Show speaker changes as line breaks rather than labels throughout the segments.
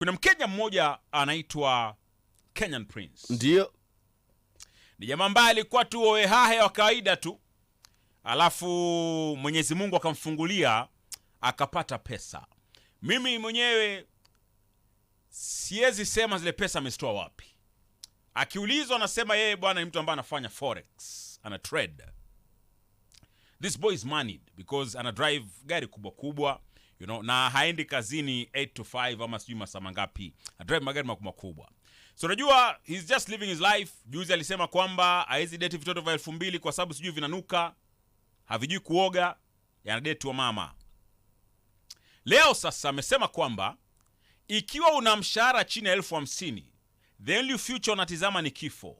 Kuna Mkenya mmoja anaitwa Kenyan Prince.
Ndio.
Ni jamaa ambaye alikuwa tu oehahe wa kawaida tu. Alafu Mwenyezi Mungu akamfungulia akapata pesa. Mimi mwenyewe siwezi sema zile pesa amezitoa wapi. Akiulizwa anasema yeye bwana ni mtu ambaye anafanya forex, ana trade. This boy is moneyed because ana drive gari kubwa kubwa, you know, na haendi kazini 8 to 5 ama sijui masaa mangapi. Ana drive magari makubwa kubwa. So unajua he's just living his life. Juzi alisema kwamba haezi date vitoto vya 2000 kwa sababu sijui vinanuka, havijui kuoga, yana date wa mama. Leo sasa amesema kwamba ikiwa una mshahara chini ya 50,000, the only future unatizama ni kifo.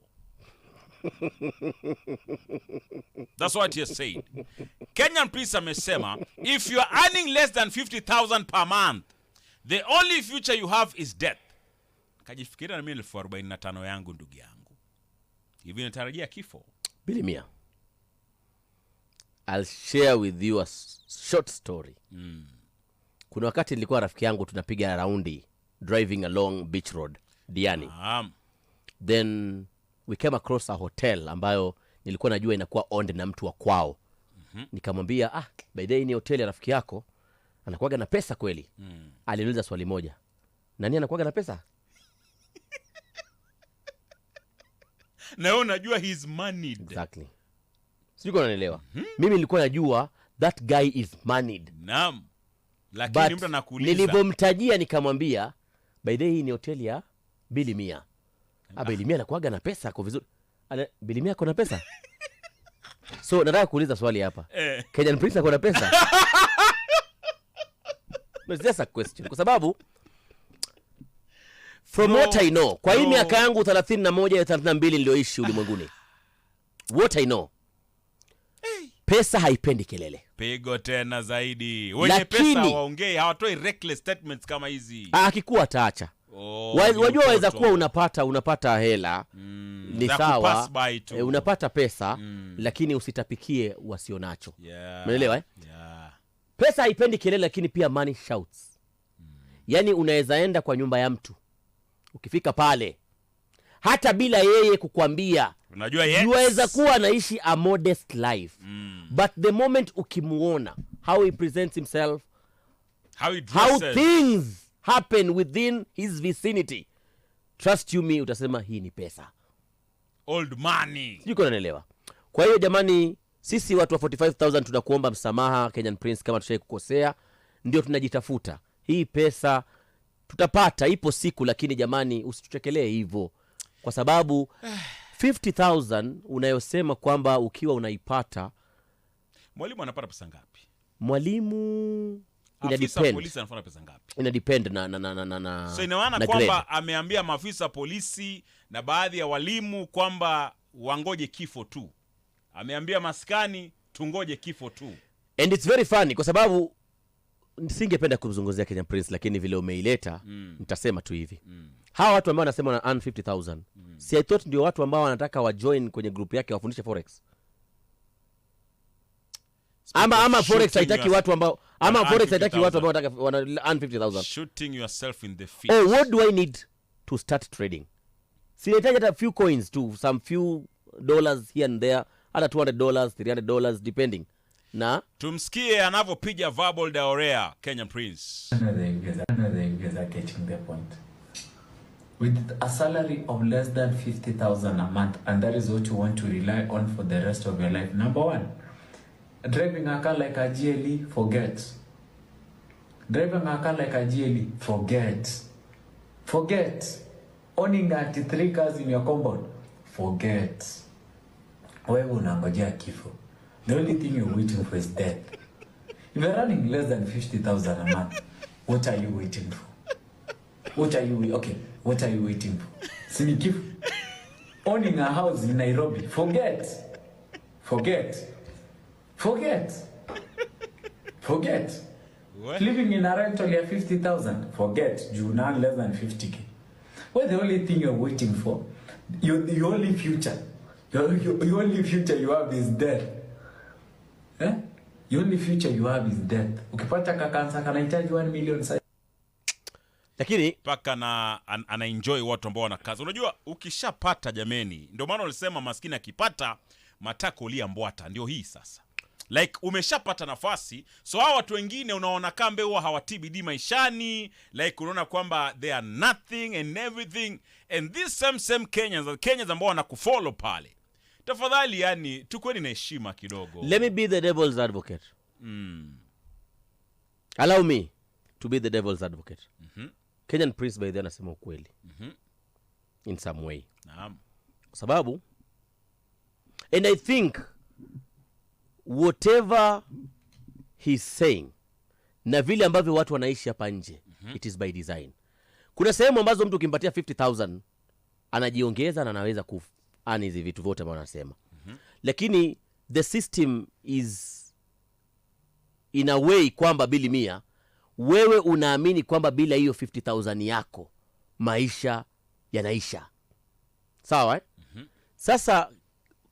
That's what he has said. Kenyan Prince amesema if you are earning less than 50,000 per month, the only future you have is death. Kajifikiria na mimi 45 yangu ndugu yangu. Hivi natarajia kifo?
Bilimia. I'll share with you a short story. Kuna wakati nilikuwa rafiki yangu tunapiga raundi driving along Beach Road, Diani. Then we came across a hotel ambayo nilikuwa najua inakuwa owned na mtu wa kwao. Nikamwambia, by the way ni hotel ya rafiki yako, anakuaga na pesa kweli? Aliniuliza swali moja. Nani anakuaga na pesa?
Na wewe unajua he's moneyed.
Exactly. Sijui kama unanielewa. Mimi nilikuwa najua that guy is moneyed.
Naam. Lakini mtu anakuuliza.
Nilipomtajia nikamwambia, by the way ni hotel ya Bilimia. Bilimia anakuaga na pesa, ako vizuri. Bilimia ako na pesa? So nataka kuuliza swali hapa. Kenyan Prince ako na pesa? No, it's just a question. Kwa sababu from what I know, kwa hii miaka yangu 31 ya 32 nilioishi ulimwenguni, what I know, pesa haipendi kelele.
Pigo tena zaidi. Wenye pesa waongee, hawatoi reckless statements kama hizi.
Akikuwa ataacha. Wajua waweza kuwa unapata hela, ni sawa, unapata pesa, lakini usitapikie wasionacho. Umeelewa Pesa haipendi kelele, lakini pia money shouts. Yani unaweza enda kwa nyumba ya mtu, ukifika pale hata bila yeye kukwambia,
unajua
unaweza kuwa anaishi a modest life, but the moment ukimuona how he presents himself, how things happen within his vicinity, trust you me, utasema hii ni pesa,
old money.
Siko naelewa. Kwa hiyo jamani, sisi watu wa 45,000 tunakuomba msamaha Kenyan Prince kama tushai kukosea. Ndio tunajitafuta. Hii pesa tutapata, ipo siku, lakini jamani usituchekelee hivyo. Kwa sababu 50,000 unayosema kwamba ukiwa unaipata,
mwalimu anapata pesa ngapi?
Mwalimu
afisa polisi anafanya pesa ngapi?
Ina depend na
so inaona kwamba ameambia maafisa polisi na baadhi ya walimu kwamba wangoje kifo tu. Ameambia maskani tungoje kifo tu.
And it's very funny kwa sababu nisingependa kuzungumzia Kenyan Prince, lakini vile umeileta nitasema tu hivi. Hawa watu ambao wanasema wana earn 50,000, si I thought ndio watu ambao wanataka wa join kwenye group yake wafundishe forex? Ama forex haitaki watu ambao wanataka wana earn 50,000.
Shooting yourself in the feet.
Oh, what do I need to start trading? Si nahitaji hata few coins to some few dollars here and there, hata $200, $300 depending. Na
tumsikie anavyopiga verbal diarrhea Kenyan Prince.
Another catching the point. With a salary of less than 50,000 a month, and that is what you want to rely on for the rest of your life. Number one, driving a car like a GLE, forget. Driving a car like a GLE, forget. Forget. Owning 93 cars in your compound, forget. Wewe unangojea kifo. The only thing you're waiting for is death. If you're running less than 50,000 a month, what are you waiting for? What are you waiting for? Sini kifo. Owning a house in Nairobi, forget. Living in a rental ya 50,000, forget. You earn less than 50k. Well, the only thing you're waiting for, the only future you have is death. The only future you have is death. Ukipata kakansa kanahitaji 1 million.
lakini
paka ana enjoy watu ambao wana kazi. Unajua ukishapata jameni, ndio maana ulisema maskini akipata matako lia mbwata, ndio hii sasa. Like umeshapata nafasi, so hao watu wengine unaona kambe huwa hawatii bidii maishani, like unaona kwamba they are nothing and everything, and this same Kenyans ambao wanakufollow pale. Tafadhali yani tukweni na heshima kidogo.
Let me be the devil's advocate. Allow me to be the devil's advocate. Kenyan Prince by then anasema ukweli. In some way.
Naam.
Sababu, and I think whatever he's saying na vile ambavyo watu wanaishi hapa nje, it is by design. Kuna sehemu ambazo mtu ukimpatia 50,000 anajiongeza na anaweza kuani hizi vitu vyote ambavyo anasema. Lakini the system is in a way kwamba bili mia, wewe unaamini kwamba bila hiyo 50,000 yako maisha yanaisha. Sawa eh? Sasa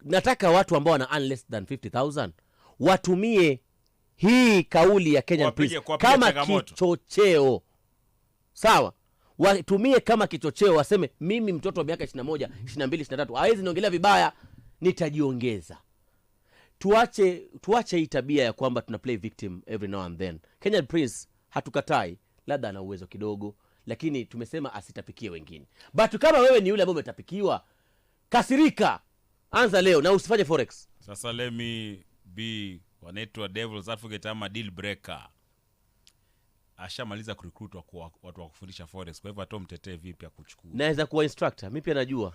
nataka watu ambao wana earn less than 50,000 watumie hii kauli ya Kenyan Prince kama kichocheo. Sawa? Watumie kama kichocheo, waseme mimi mtoto wa miaka 21, 22, 23 hawezi niongelea vibaya, nitajiongeza. Tuache hii tabia ya kwamba tuna play victim every now and then. Kenyan Prince hatukatai, labda ana uwezo kidogo, lakini tumesema asitapikie wengine. But kama wewe ni yule ambaye umetapikiwa, kasirika, anza leo na usifanye forex.
Sasa let me be wanaitwa devil's advocate ama deal breaker. Ashamaliza kurecruit watu wa kufundisha forex, kwa hivyo atomtetee vipi ya kuchukua.
Naweza kuwa instructor, mimi pia najua.